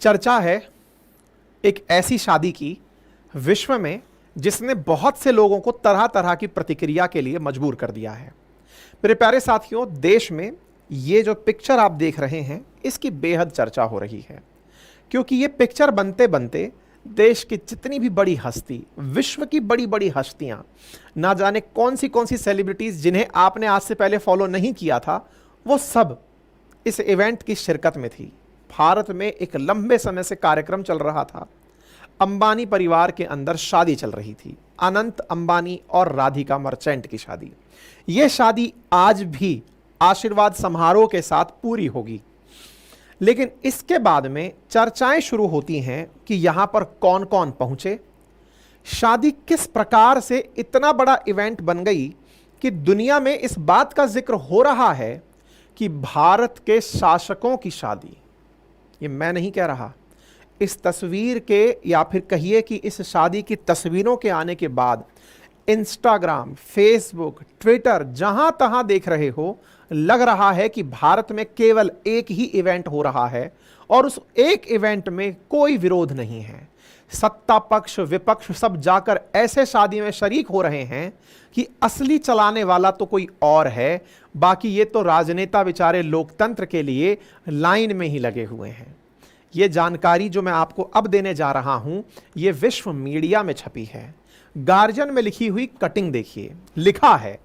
चर्चा है एक ऐसी शादी की विश्व में जिसने बहुत से लोगों को तरह तरह की प्रतिक्रिया के लिए मजबूर कर दिया है। मेरे प्यारे साथियों, देश में ये जो पिक्चर आप देख रहे हैं इसकी बेहद चर्चा हो रही है, क्योंकि ये पिक्चर बनते बनते देश की जितनी भी बड़ी हस्ती, विश्व की बड़ी बड़ी हस्तियां, ना जाने कौन सी सेलिब्रिटीज जिन्हें आपने आज से पहले फॉलो नहीं किया था, वो सब इस इवेंट की शिरकत में थी। भारत में एक लंबे समय से कार्यक्रम चल रहा था। अंबानी परिवार के अंदर शादी चल रही थी, अनंत अंबानी और राधिका मर्चेंट की शादी। यह शादी आज भी आशीर्वाद समारोह के साथ पूरी होगी, लेकिन इसके बाद में चर्चाएं शुरू होती हैं कि यहां पर कौन कौन पहुंचे, शादी किस प्रकार से इतना बड़ा इवेंट बन गई कि दुनिया में इस बात का जिक्र हो रहा है कि भारत के शासकों की शादी। ये मैं नहीं कह रहा, इस तस्वीर के या फिर कहिए कि इस शादी की तस्वीरों के आने के बाद इंस्टाग्राम, फेसबुक, ट्विटर, जहां तहां देख रहे हो, लग रहा है कि भारत में केवल एक ही इवेंट हो रहा है और उस एक इवेंट में कोई विरोध नहीं है। सत्ता पक्ष विपक्ष सब जाकर ऐसे शादी में शरीक हो रहे हैं कि असली चलाने वाला तो कोई और है, बाकी ये तो राजनेता बेचारे लोकतंत्र के लिए लाइन में ही लगे हुए हैं। ये जानकारी जो मैं आपको अब देने जा रहा हूं, ये विश्व मीडिया में छपी है। गार्जियन में लिखी हुई कटिंग देखिए, लिखा है,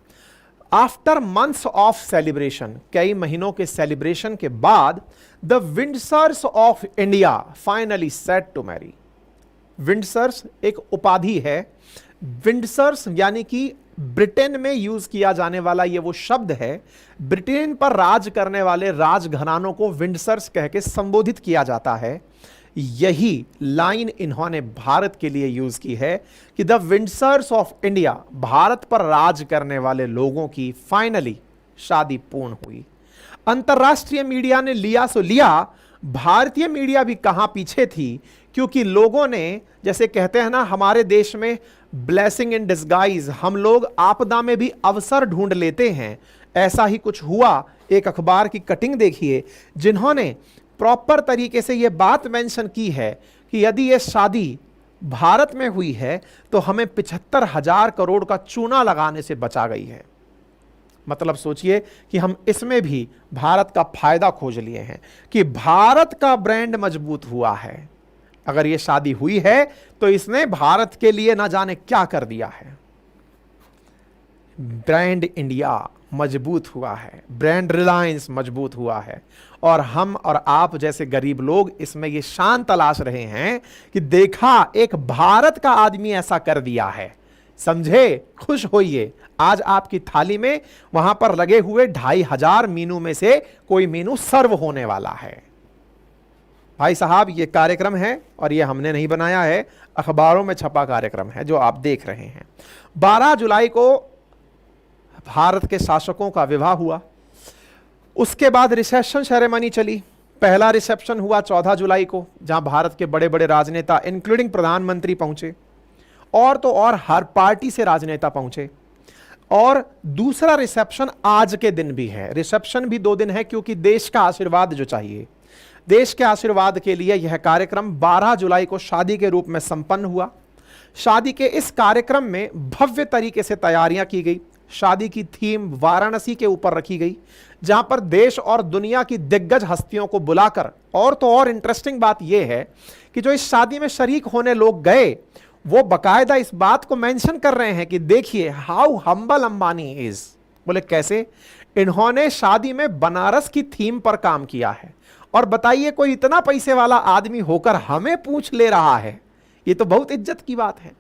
आफ्टर मंथ्स ऑफ सेलिब्रेशन, कई महीनों के सेलिब्रेशन के बाद, the Windsors of India finally set to marry. Windsors एक उपाधि है। विंडसर्स यानी कि ब्रिटेन में यूज किया जाने वाला ये वो शब्द है। ब्रिटेन पर राज करने वाले राजघरानों को विंडसर्स कह के संबोधित किया जाता है। यही लाइन इन्होंने भारत के लिए यूज की है कि the Windsors of India, Bharat पर राज करने वाले लोगों की फाइनली शादी पूर्ण हुई। अंतर्राष्ट्रीय मीडिया ने लिया सो लिया, भारतीय मीडिया भी कहां पीछे थी, क्योंकि लोगों ने, जैसे कहते हैं ना हमारे देश में, ब्लेसिंग इन डिस्गाइज, हम लोग आपदा में भी अवसर ढूंढ लेते हैं, ऐसा ही कुछ हुआ। एक अखबार की कटिंग देखिए जिन्होंने प्रॉपर तरीके से यह बात मेंशन की है कि यदि यह शादी भारत में हुई है तो हमें 75,000 करोड़ का चूना लगाने से बचा गई है। मतलब सोचिए कि हम इसमें भी भारत का फायदा खोज लिए हैं कि भारत का ब्रांड मजबूत हुआ है। अगर यह शादी हुई है तो इसने भारत के लिए ना जाने क्या कर दिया है। ब्रांड इंडिया मजबूत हुआ है, ब्रांड रिलायंस मजबूत हुआ है, और हम और आप जैसे गरीब लोग इसमें ये शान तलाश रहे हैं कि देखा एक भारत का आदमी ऐसा कर दिया है। समझे, खुश होइए, आज आपकी थाली में वहां पर लगे हुए 2,500 मीनू में से कोई मीनू सर्व होने वाला है। भाई साहब, ये कार्यक्रम है और ये हमने नहीं बनाया है, अखबारों में छपा कार्यक्रम है जो आप देख रहे हैं। 12 जुलाई को भारत के शासकों का विवाह हुआ। उसके बाद रिसेप्शन सेरेमनी चली। पहला रिसेप्शन हुआ 14 जुलाई को, जहां भारत के बड़े बड़े राजनेता इंक्लूडिंग प्रधानमंत्री पहुंचे, और तो और हर पार्टी से राजनेता पहुंचे। और दूसरा रिसेप्शन आज के दिन भी है। रिसेप्शन भी 2 दिन है क्योंकि देश का आशीर्वाद जो चाहिए, देश के आशीर्वाद के लिए यह कार्यक्रम 12 जुलाई को शादी के रूप में संपन्न हुआ। शादी के इस कार्यक्रम में भव्य तरीके से तैयारियां की गई। शादी की थीम वाराणसी के ऊपर रखी गई, जहां पर देश और दुनिया की दिग्गज हस्तियों को बुलाकर, और तो और इंटरेस्टिंग बात यह है कि जो इस शादी में शरीक होने लोग गए वो बकायदा इस बात को मेंशन कर रहे हैं कि देखिए हाउ हम्बल अंबानी इज। बोले कैसे? इन्होंने शादी में बनारस की थीम पर काम किया है, और बताइए कोई इतना पैसे वाला आदमी होकर हमें पूछ ले रहा है, ये तो बहुत इज्जत की बात है।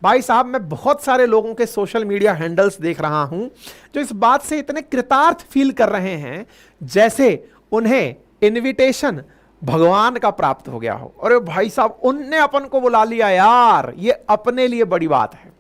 भाई साहब, मैं बहुत सारे लोगों के सोशल मीडिया हैंडल्स देख रहा हूं जो इस बात से इतने कृतार्थ फील कर रहे हैं जैसे उन्हें इनविटेशन भगवान का प्राप्त हो गया हो। अरे भाई साहब, उनने अपन को बुला लिया यार, ये अपने लिए बड़ी बात है।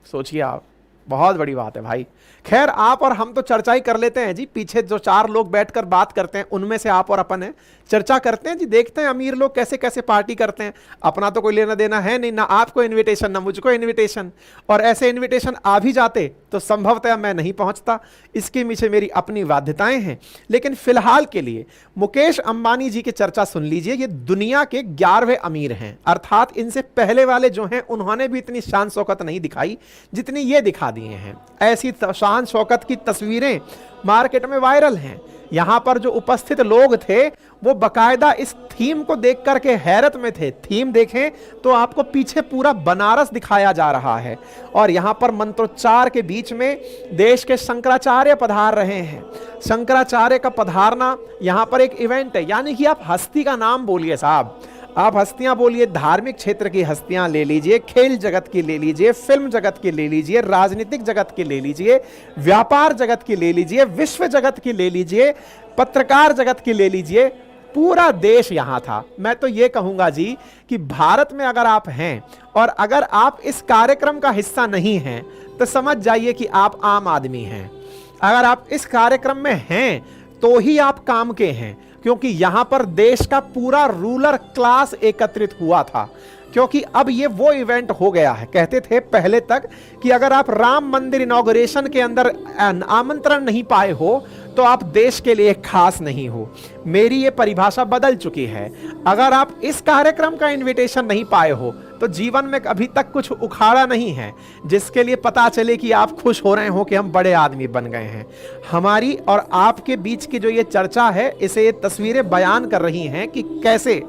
सोचिए आप, बहुत बड़ी बात है भाई। खैर आप और हम तो चर्चा ही कर लेते हैं जी, पीछे जो 4 लोग बैठकर बात करते हैं उनमें से आप और अपन हैं, चर्चा करते हैं जी, देखते हैं अमीर लोग कैसे कैसे पार्टी करते हैं। अपना तो कोई लेना देना है नहीं, ना आपको इनविटेशन ना मुझको इनविटेशन, और ऐसे इनविटेशन आ भी जाते तो संभवतः मैं नहीं पहुंचता, इसके पीछे मेरी अपनी बाध्यताएं हैं। लेकिन फिलहाल के लिए मुकेश अंबानी जी की चर्चा सुन लीजिए। ये दुनिया के 11वें अमीर हैं, अर्थात इनसे पहले वाले जो हैं उन्होंने भी इतनी शान शौकत नहीं दिखाई जितनी ये दिखा दिए हैं। ऐसी शान शौकत की तस्वीरें मार्केट में वायरल हैं। यहां पर जो उपस्थित लोग थे वो बकायदा इस थीम को देख करके हैरत में थे। थीम देखें तो आपको पीछे पूरा बनारस दिखाया जा रहा है, और यहां पर मंत्रोच्चार के बीच में देश के शंकराचार्य पधार रहे हैं। शंकराचार्य का पधारना यहां पर एक इवेंट है, यानी कि आप हस्ती का नाम बोलिए साहब, आप हस्तियां बोलिए, धार्मिक क्षेत्र की हस्तियां ले लीजिए, खेल जगत की ले लीजिए, फिल्म जगत की ले लीजिए, राजनीतिक जगत की ले लीजिए, व्यापार जगत की ले लीजिए, विश्व जगत की ले लीजिए, पत्रकार जगत की ले लीजिए, पूरा देश यहां था। मैं तो यह कहूंगा जी कि भारत में अगर आप हैं और अगर आप इस कार्यक्रम का हिस्सा नहीं हैं तो समझ जाइए कि आप आम आदमी हैं। अगर आप इस कार्यक्रम में हैं तो ही आप काम के हैं, क्योंकि यहां पर देश का पूरा रूलर क्लास एकत्रित हुआ था। क्योंकि अब ये वो इवेंट हो गया है। कहते थे पहले तक कि अगर आप राम मंदिर इनॉग्रेशन के अंदर आमंत्रण नहीं पाए हो तो आप देश के लिए खास नहीं हो। मेरी ये परिभाषा बदल चुकी है। अगर आप इस कार्यक्रम का इनविटेशन नहीं पाए हो तो जीवन में अभी तक कुछ उखाड़ा नहीं है जिसके लिए पता चले कि आप खुश हो रहे हो कि हम बड़े आदमी बन गए हैं। हमारी और आपके बीच की जो ये चर्चा है, इसे ये तस्वीरें बयान कर रही हैं कि कैसे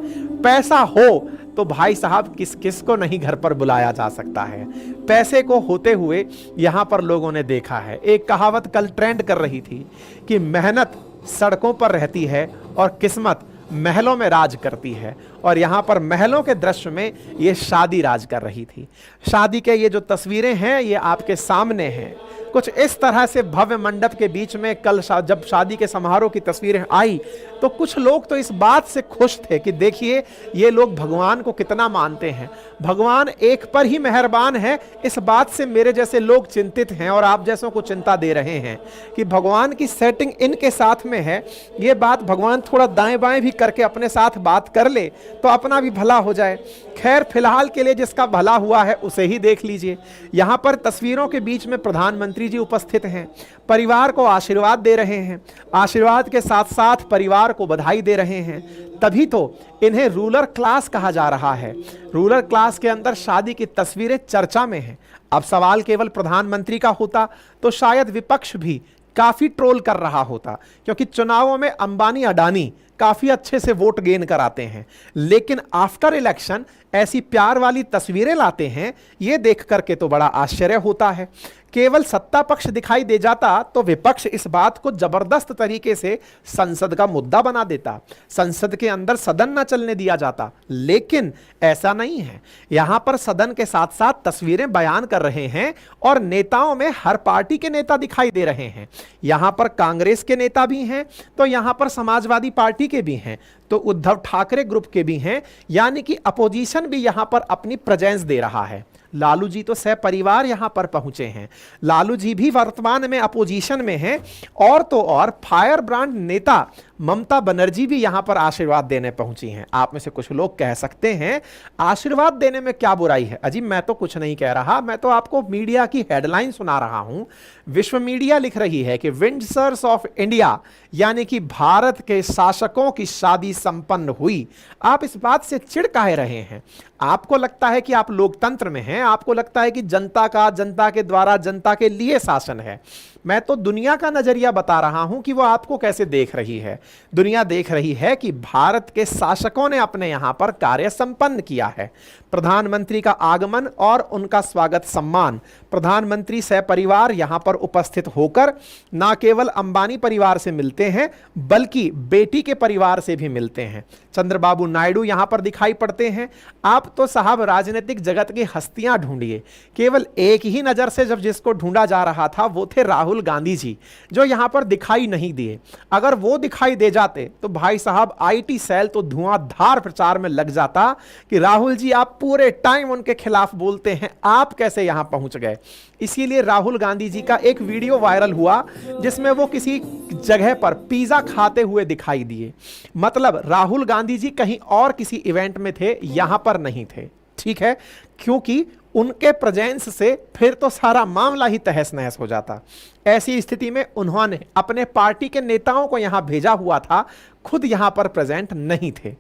पैसा हो तो भाई साहब किस किस को नहीं घर पर बुलाया जा सकता है। पैसे को होते हुए यहां पर लोगों ने देखा है। एक कहावत कल ट्रेंड कर रही थी कि मेहनत सड़कों पर रहती है और किस्मत महलों में राज करती है, और यहां पर महलों के दृश्य में ये शादी राज कर रही थी। शादी के ये जो तस्वीरें हैं ये आपके सामने हैं। कुछ इस तरह से भव्य मंडप के बीच में कल जब शादी के समारोह की तस्वीरें आई तो कुछ लोग तो इस बात से खुश थे कि देखिए ये लोग भगवान को कितना मानते हैं, भगवान एक पर ही मेहरबान है। इस बात से मेरे जैसे लोग चिंतित हैं और आप जैसों को चिंता दे रहे हैं कि भगवान की सेटिंग इनके साथ में है। ये बात भगवान थोड़ा दाएं बाएं भी करके अपने साथ बात कर ले तो अपना भी भला हो जाए। खैर फिलहाल के लिए जिसका भला हुआ है उसे ही देख लीजिए। यहां पर तस्वीरों के बीच में प्रधानमंत्री जी उपस्थित हैं, परिवार को आशीर्वाद दे रहे हैं, आशीर्वाद के साथ साथ परिवार को बधाई दे रहे हैं। तभी तो इन्हें रूलर क्लास कहा जा रहा है। रूलर क्लास के अंदर शादी की तस्वीरें चर्चा में हैं। अब सवाल केवल प्रधानमंत्री का होता तो शायद विपक्ष भी काफी ट्रोल कर रहा होता, क्योंकि चुनावों में अंबानी अडानी काफी अच्छे से वोट गेन कराते हैं। लेकिन आफ्टर इलेक्शन ऐसी प्यार वाली तस्वीरें लाते हैं, यह देख करके तो बड़ा आश्चर्य होता है। केवल सत्ता पक्ष दिखाई दे जाता तो विपक्ष इस बात को जबरदस्त तरीके से संसद का मुद्दा बना देता, संसद के अंदर सदन न चलने दिया जाता। लेकिन ऐसा नहीं है। यहां पर सदन के साथ साथ तस्वीरें बयान कर रहे हैं और नेताओं में हर पार्टी के नेता दिखाई दे रहे हैं। यहां पर कांग्रेस के नेता भी हैं तो यहां पर समाजवादी पार्टी के भी हैं, तो उद्धव ठाकरे ग्रुप के भी हैं, यानी कि अपोजिशन भी यहां पर अपनी प्रेजेंस दे रहा है। लालू जी तो सहपरिवार यहां पर पहुंचे हैं, लालू जी भी वर्तमान में अपोजिशन में हैं, और तो और फायर ब्रांड नेता ममता बनर्जी भी यहां पर आशीर्वाद देने पहुंची हैं। आप में से कुछ लोग कह सकते हैं आशीर्वाद देने में क्या बुराई है। अजी मैं तो कुछ नहीं कह रहा, मैं तो आपको मीडिया की हेडलाइन सुना रहा हूं। विश्व मीडिया लिख रही है कि विंडसर्स ऑफ इंडिया यानी कि भारत के शासकों की शादी संपन्न हुई। आप इस बात से चिढ़ काहे रहे हैं? आपको लगता है कि आप लोकतंत्र में हैं, आपको लगता है कि जनता का, जनता के द्वारा, जनता के लिए शासन है। मैं तो दुनिया का नजरिया बता रहा हूं कि वो आपको कैसे देख रही है। दुनिया देख रही है कि भारत के शासकों ने अपने यहां पर कार्य संपन्न किया है। प्रधानमंत्री का आगमन और उनका स्वागत सम्मान, प्रधानमंत्री सहपरिवार यहां पर उपस्थित होकर ना केवल अंबानी परिवार से मिलते हैं बल्कि बेटी के परिवार से भी मिलते हैं। चंद्रबाबू नायडू यहां पर दिखाई पड़ते हैं। आप तो साहब राजनीतिक जगत की हस्तियां ढूंढिए, केवल एक ही नजर से जब जिसको ढूंढा जा रहा था वो थे राहुल राहुल गांधी जी जो यहां पर दिखाई नहीं दिए। अगर वो दिखाई दे जाते तो भाई साहब आईटी सेल तो धुआंधार प्रचार में लग जाता कि राहुल जी आप पूरे टाइम उनके खिलाफ बोलते हैं, आप कैसे यहां पहुंच गए। इसीलिए राहुल गांधी जी का एक वीडियो वायरल हुआ जिसमें वो किसी जगह पर पिज्जा खाते हुए दिखाई दिए। मतलब राहुल गांधी जी कहीं और किसी इवेंट में थे, यहां पर नहीं थे। ठीक है, क्योंकि उनके प्रेजेंस से फिर तो सारा मामला ही तहस नहस हो जाता। ऐसी स्थिति में उन्होंने अपने पार्टी के नेताओं को यहां भेजा हुआ था, खुद यहां पर प्रेजेंट नहीं थे।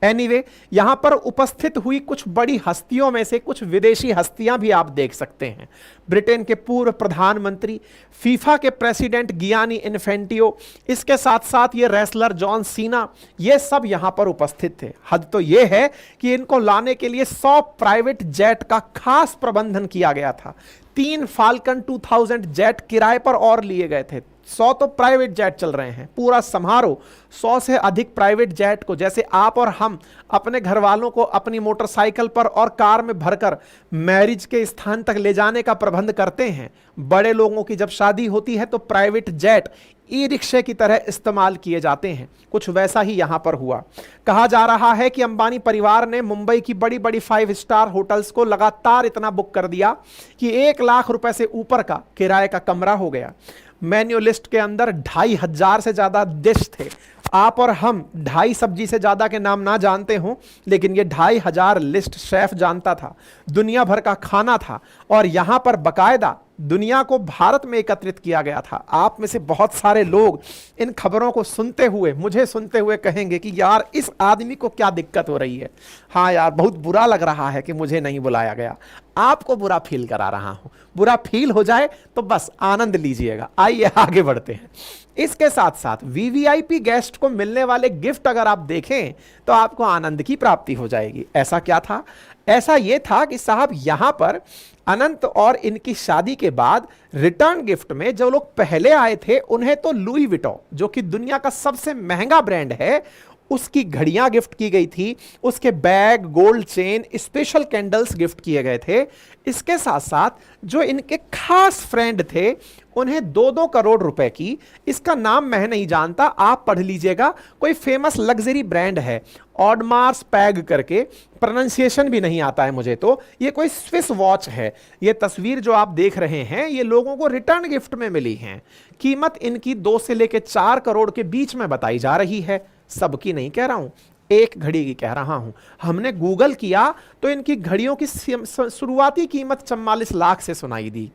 एनीवे, यहां पर उपस्थित हुई कुछ बड़ी हस्तियों में से कुछ विदेशी हस्तियां भी आप देख सकते हैं। ब्रिटेन के पूर्व प्रधानमंत्री, फीफा के प्रेसिडेंट गियानी इन्फेंटियो, इसके साथ साथ ये रेसलर जॉन सीना, ये सब यहां पर उपस्थित थे। हद तो ये है कि इनको लाने के लिए 100 प्राइवेट जेट का खास प्रबंधन किया गया था। 3 फाल्कन 2000 जेट किराए पर और लिए गए थे। 100 तो प्राइवेट जेट चल रहे हैं, पूरा समारोह 100 से अधिक प्राइवेट जेट को, जैसे आप और हम अपने घर वालों को अपनी मोटरसाइकिल पर और कार में भरकर मैरिज के स्थान तक ले जाने का प्रबंध करते हैं। बड़े लोगों की जब शादी होती है तो प्राइवेट जेट ई रिक्शे की तरह इस्तेमाल किए जाते हैं। कुछ वैसा ही यहां पर हुआ। कहा जा रहा है कि अंबानी परिवार ने मुंबई की बड़ी बड़ी 5 स्टार होटल्स को लगातार इतना बुक कर दिया कि 1 लाख रुपए से ऊपर का किराए का कमरा हो गया। मेन्यू लिस्ट के अंदर 2500 से ज्यादा डिश थे। आप और हम 2.5 सब्जी से ज्यादा के नाम ना जानते हो, लेकिन ये 2500 लिस्ट शेफ जानता था। दुनिया भर का खाना था और यहां पर बकायदा दुनिया को भारत में एकत्रित किया गया था। आप में से बहुत सारे लोग इन खबरों को सुनते हुए, मुझे सुनते हुए कहेंगे कि यार इस आदमी को क्या दिक्कत हो रही है। हाँ यार, बहुत बुरा लग रहा है कि मुझे नहीं बुलाया गया। आपको बुरा फील करा रहा हूं। बुरा फील हो जाए तो बस आनंद लीजिएगा। आइए आगे बढ़ते हैं। इसके साथ साथ वीवीआईपी गेस्ट को मिलने वाले गिफ्ट अगर आप देखें तो आपको आनंद की प्राप्ति हो जाएगी। ऐसा क्या था? ऐसा यह था कि साहब यहां पर अनंत और इनकी शादी के बाद रिटर्न गिफ्ट में जो लोग पहले आए थे उन्हें तो लुई विटो, जो कि दुनिया का सबसे महंगा ब्रांड है, उसकी घड़ियां गिफ्ट की गई थी। उसके bag, gold chain, special candles gift किए गए थे। इसके साथ साथ जो इनके खास फ्रेंड थे उन्हें 2-2 करोड़ रुपए की, इसका नाम मैं नहीं जानता, आप पढ़ लीजिएगा, कोई फेमस लग्जरी ब्रांड है, ऑडमार्स पैग करके, प्रोनाउंसिएशन भी नहीं आता है मुझे, तो ये कोई स्विस वॉच है। ये तस्वीर जो आप देख रहे हैं ये लोगों को रिटर्न गिफ्ट में मिली है। कीमत इनकी 2 से लेकर 4 करोड़ के बीच में बताई जा रही है। सबकी नहीं कह रहा हूं, एक घड़ी की कह रहा हूं। हमने गूगल किया तो इनकी घड़ियों की शुरुआती कीमत 44 लाख से सुनाई दी।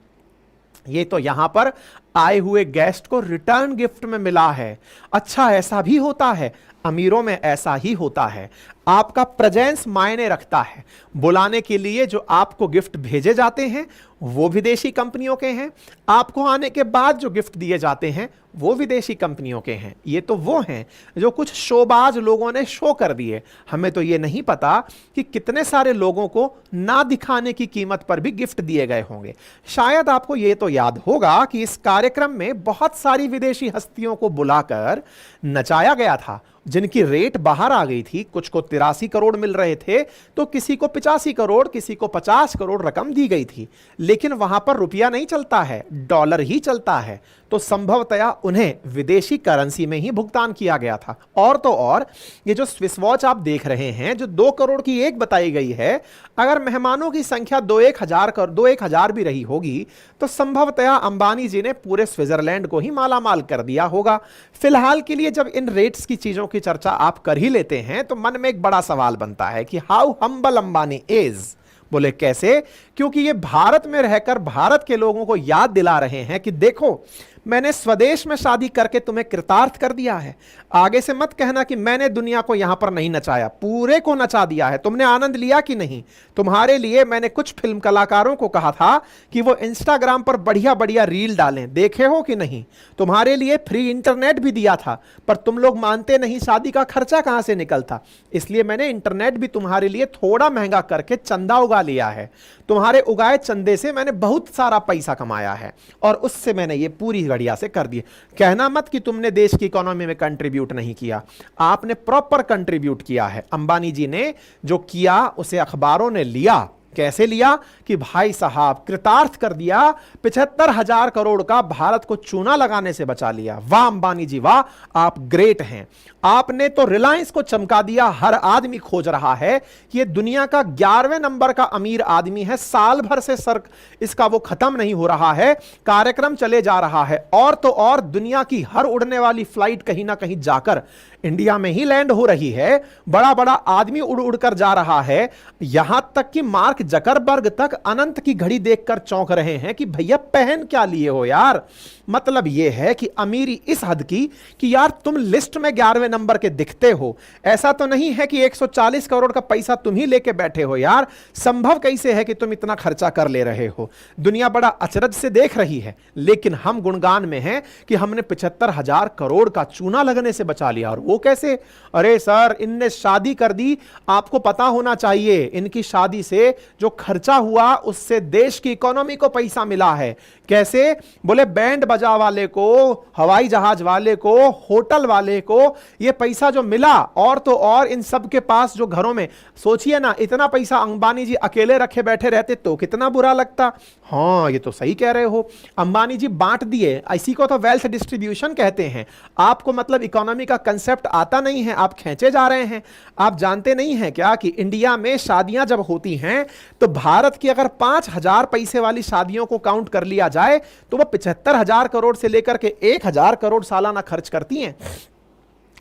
ये तो यहां पर आए हुए गेस्ट को रिटर्न गिफ्ट में मिला है। अच्छा, ऐसा भी होता है, अमीरों में ऐसा ही होता है। आपका प्रेजेंस मायने रखता है। बुलाने के लिए जो आपको गिफ्ट भेजे जाते हैं वो विदेशी कंपनियों के हैं, आपको आने के बाद जो गिफ्ट दिए जाते हैं वो विदेशी कंपनियों के हैं। ये तो वो हैं जो कुछ शोबाज लोगों ने शो कर दिए। हमें तो ये नहीं पता कि कितने सारे लोगों को ना दिखाने की कीमत पर भी गिफ्ट दिए गए होंगे। शायद आपको ये तो याद होगा कि इस कार्यक्रम में बहुत सारी विदेशी हस्तियों को बुलाकर नचाया गया था, जिनकी रेट बाहर आ गई थी। कुछ को 83 करोड़ मिल रहे थे तो किसी को 85 करोड़, किसी को 50 करोड़ रकम दी गई थी। लेकिन वहां पर रुपया नहीं चलता है, डॉलर ही चलता है, तो संभवतया उन्हें विदेशी करेंसी में ही भुगतान किया गया था। और तो और ये जो स्विस वॉच आप देख रहे हैं जो 2 करोड़ की एक बताई गई है, अगर मेहमानों की संख्या 2-1 हजार भी रही होगी तो संभवतया अंबानी जी ने पूरे स्विट्जरलैंड को ही मालामाल कर दिया होगा। फिलहाल के लिए जब इन रेट्स की चीजों की चर्चा आप कर ही लेते हैं तो मन में एक बड़ा सवाल बनता है कि हाउ हम्बल अंबानी इज। बोले कैसे? क्योंकि ये भारत में रहकर भारत के लोगों को याद दिला रहे हैं कि देखो, मैंने स्वदेश में शादी करके तुम्हें कृतार्थ कर दिया है। आगे से मत कहना कि मैंने दुनिया को यहां पर नहीं नचाया, पूरे को नचा दिया है। तुमने आनंद लिया कि नहीं? तुम्हारे लिए मैंने कुछ फिल्म कलाकारों को कहा था कि वो इंस्टाग्राम पर बढ़िया बढ़िया रील डालें, देखे हो कि नहीं? तुम्हारे लिए फ्री इंटरनेट भी दिया था, पर तुम लोग मानते नहीं, शादी का खर्चा कहां से निकलता, इसलिए मैंने इंटरनेट भी तुम्हारे लिए थोड़ा महंगा करके चंदा उगा लिया है। तुम्हारे उगाए चंदे से मैंने बहुत सारा पैसा कमाया है और उससे मैंने ये पूरी बढ़िया से कर दिए। कहना मत कि तुमने देश की इकोनॉमी में कंट्रीब्यूट नहीं किया, आपने प्रॉपर कंट्रीब्यूट किया है। अंबानी जी ने जो किया उसे अखबारों ने लिया, कैसे लिया कि भाई साहब कृतार्थ कर दिया, 75,000 करोड़ का भारत को चूना लगाने से बचा लिया। वाह अंबानी जी वाह, आप ग्रेट हैं। आपने तो रिलायंस को चमका दिया। हर आदमी खोज रहा है कि ये दुनिया का 11वें नंबर का अमीर आदमी है, साल भर से सर इसका वो खत्म नहीं हो रहा है, कार्यक्रम चले जा रहा है। और तो और दुनिया की हर उड़ने वाली फ्लाइट कहीं ना कहीं जाकर इंडिया में ही लैंड हो रही है। बड़ा बड़ा आदमी उड़ उड़ कर जा रहा है। यहां तक कि मार्क जकरबर्ग तक अनंत की घड़ी देखकर चौंक रहे हैं कि भैया पहन क्या लिए हो यार। मतलब यह है कि अमीरी इस हद की कि यार तुम लिस्ट में 11वें नंबर के दिखते हो। ऐसा तो नहीं है कि 140 करोड़ का पैसा तुम ही लेके बैठे हो यार। संभव कैसे है कि तुम इतना खर्चा कर ले रहे हो? दुनिया बड़ा अचरज से देख रही है, लेकिन हम गुणगान में हैं कि हमने 75,000 करोड़ का चूना लगने से बचा लिया। और वो कैसे? अरे सर, इनने शादी कर दी। आपको पता होना चाहिए इनकी शादी से जो खर्चा हुआ उससे देश की इकोनॉमी को पैसा मिला है। कैसे? बोले बैंड बजा वाले को, हवाई जहाज वाले को, होटल वाले को ये पैसा जो मिला, और तो और इन सब के पास जो घरों में, सोचिए ना, इतना पैसा अंबानी जी अकेले रखे बैठे रहते तो कितना बुरा लगता। हाँ, ये तो सही कह रहे हो। अंबानी जी बांट दिए, इसी को तो वेल्थ डिस्ट्रीब्यूशन कहते हैं। आपको मतलब इकोनॉमी का कंसेप्ट आता नहीं है, आप खींचे जा रहे हैं। आप जानते नहीं हैं क्या कि इंडिया में शादियां जब होती हैं तो भारत की अगर 5,000 पैसे वाली शादियों को काउंट कर लिया जाए तो वो 75,000 करोड़ से लेकर के 1,000 करोड़ सालाना खर्च करती हैं।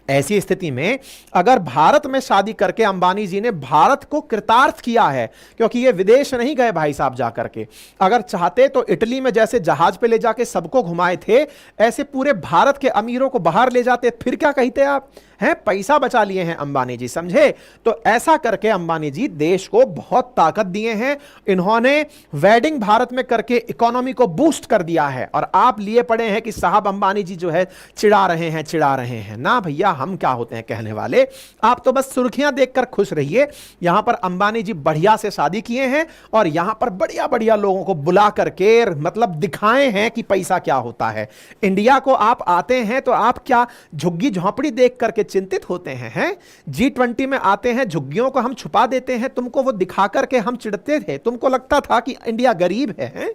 ऐसी स्थिति में अगर भारत में शादी करके अंबानी जी ने भारत को कृतार्थ किया है, क्योंकि ये विदेश नहीं गए भाई साहब जाकर के। अगर चाहते तो इटली में जैसे जहाज पे ले जाके सबको घुमाए थे, ऐसे पूरे भारत के अमीरों को बाहर ले जाते, फिर क्या कहते आप हैं? पैसा बचा लिए हैं अंबानी जी, समझे? तो ऐसा करके अंबानी जी देश को बहुत ताकत दिए हैं। इन्होंने वेडिंग भारत में करके इकोनॉमी को बूस्ट कर दिया है। और आप लिए पड़े हैं कि साहब अंबानी जी जो है चिढ़ा रहे हैं ना भैया, हम क्या होते हैं कहने वाले। आप तो बस सुर्खियां देखकर खुश रहिए। यहां पर अंबानी जी बढ़िया से शादी किए हैं और यहां पर बढ़िया बढ़िया लोगों को बुला करके मतलब दिखाए हैं कि पैसा क्या होता है। इंडिया को आप आते हैं तो आप क्या झुग्गी झोंपड़ी देख करके चिंतित होते हैं? G20 में आते हैं, झुग्गियों को हम छुपा देते हैं, तुमको वो दिखा करके हम चिढ़ते थे, तुमको लगता था कि इंडिया गरीब है?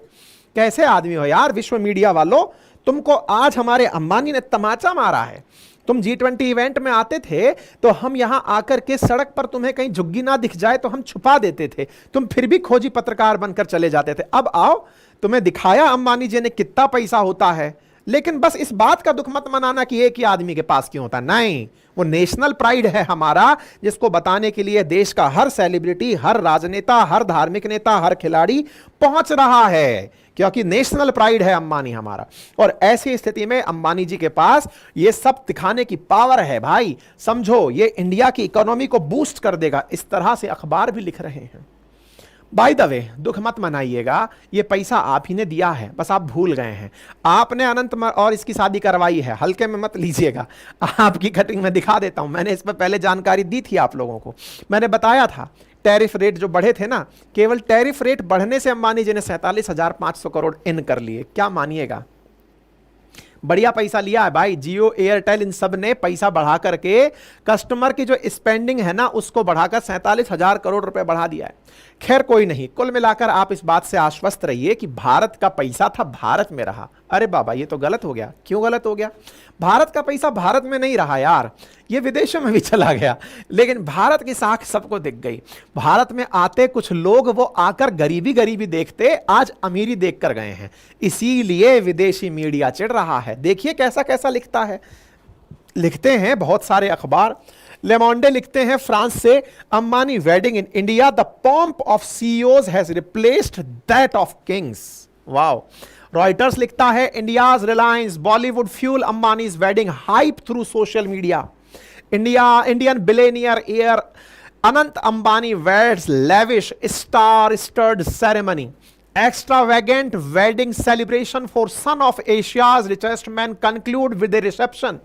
कैसे आदमी हो यार विश्व मीडिया वालों? तुमको आज हमारे अंबानी ने तमाचा मारा है। तुम G20 इवेंट में आते थे तो हम यहां आकर के सड़क पर तुम्हें कहीं झुग्गी ना दिख जाए तो हम छुपा देते थे, तुम फिर भी खोजी पत्रकार बनकर चले जाते थे। अब आओ, तुम्हें दिखाया अंबानी जी ने कितना पैसा होता है। लेकिन बस इस बात का दुख मत मनाना कि एक ही आदमी के पास क्यों होता। नहीं, वो नेशनल प्राइड है हमारा, जिसको बताने के लिए देश का हर सेलिब्रिटी, हर राजनेता, हर धार्मिक नेता, हर खिलाड़ी पहुंच रहा है, क्योंकि नेशनल प्राइड है अंबानी हमारा। और ऐसी स्थिति में अंबानी जी के पास ये सब दिखाने की पावर है भाई। समझो, ये इंडिया की इकोनॉमी को बूस्ट कर देगा। इस तरह से अखबार भी लिख रहे हैं। बाय द वे, दुख मत मनाइएगा, ये पैसा आप ही ने दिया है, बस आप भूल गए हैं। आपने अनंत और इसकी शादी करवाई है, हल्के में मत लीजिएगा। आपकी कटिंग में दिखा देता हूं, मैंने इस पर पहले जानकारी दी थी आप लोगों को। मैंने बताया था टैरिफ रेट जो बढ़े थे ना, केवल टैरिफ रेट बढ़ने से अंबानी जी ने 47,500 करोड़ इन कर लिए। क्या मानिएगा? बढ़िया पैसा लिया है भाई। जियो, एयरटेल, इन सब ने पैसा बढ़ा करके कस्टमर की जो स्पेंडिंग है ना उसको बढ़ाकर 47,000 करोड़ रुपए बढ़ा दिया है। खैर कोई नहीं, कुल मिलाकर आप इस बात से आश्वस्त रहिए कि भारत का पैसा था भारत में रहा। अरे बाबा, ये तो गलत हो गया। क्यों गलत हो गया? भारत का पैसा भारत में नहीं रहा यार, ये विदेशों में भी चला गया, लेकिन भारत की साख सबको दिख गई। भारत में आते कुछ लोग, वो आकर गरीबी गरीबी देखते, आज अमीरी देख कर गए हैं। इसीलिए विदेशी मीडिया चिढ़ रहा है। देखिए कैसा कैसा लिखता है। लिखते हैं बहुत सारे अखबार। लेमोंडे लिखते हैं फ्रांस से, Ambani wedding in India, the pomp of CEOs has replaced that of kings. Wow. Reuters लिखता है, India's Reliance Bollywood fuel Ambani's wedding hype through social media. Indian billionaire heir Anant Ambani weds lavish star-studded ceremony, extravagant wedding celebration for son of Asia's richest man conclude with a reception।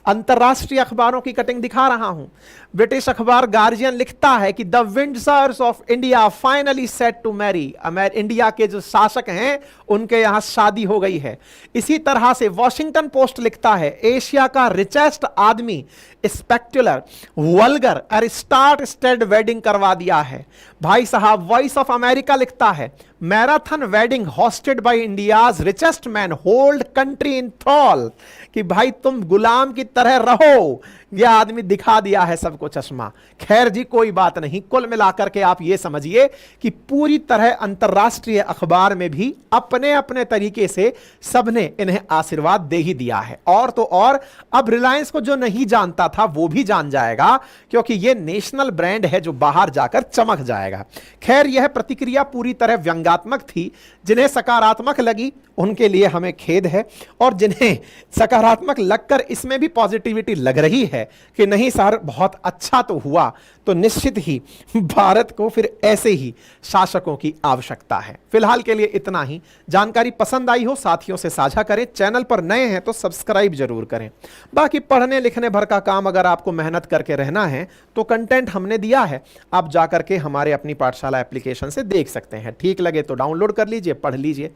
अंतरराष्ट्रीय अखबारों की cutting दिखा रहा हूं। British अखबार guardian लिखता है कि the Windsors of India finally set to marry. India के जो शासक हैं उनके यहां शादी हो गई है। इसी तरह से वॉशिंगटन पोस्ट लिखता है एशिया का रिचेस्ट आदमी स्पेक्टुलर वल्गर अरिस्टार्ट स्टेड वेडिंग करवा दिया है। भाई साहब वॉइस ऑफ अमेरिका लिखता है marathon wedding hosted by India's richest man hold country in thrall, कि भाई तुम गुलाम की तरह रहो। यह आदमी दिखा दिया है सबको चश्मा। खैर जी कोई बात नहीं, कुल मिलाकर के आप यह समझिए कि पूरी तरह अंतरराष्ट्रीय अखबार में भी अपने अपने तरीके से सबने इन्हें आशीर्वाद दे ही दिया है। और तो और अब रिलायंस को जो नहीं जानता था वो भी जान जाएगा, क्योंकि यह नेशनल ब्रांड है जो बाहर जाकर चमक जाएगा। खैर यह प्रतिक्रिया पूरी तरह व्यंग्यात्मक थी। जिन्हें सकारात्मक लगी उनके लिए हमें खेद है, और जिन्हें सकारात्मक लगकर इसमें भी पॉजिटिविटी लग रही है कि नहीं सर बहुत अच्छा तो हुआ, तो निश्चित ही भारत को फिर ऐसे ही शासकों की आवश्यकता है। फिलहाल के लिए इतना ही। जानकारी पसंद आई हो साथियों से साझा करें, चैनल पर नए हैं तो सब्सक्राइब जरूर करें। बाकी पढ़ने लिखने भर का काम अगर आपको मेहनत करके रहना है तो कंटेंट हमने दिया है, आप जाकर के हमारे अपनी पाठशाला एप्लीकेशन से देख सकते हैं। ठीक लगे तो डाउनलोड कर लीजिए, पढ़ लीजिए।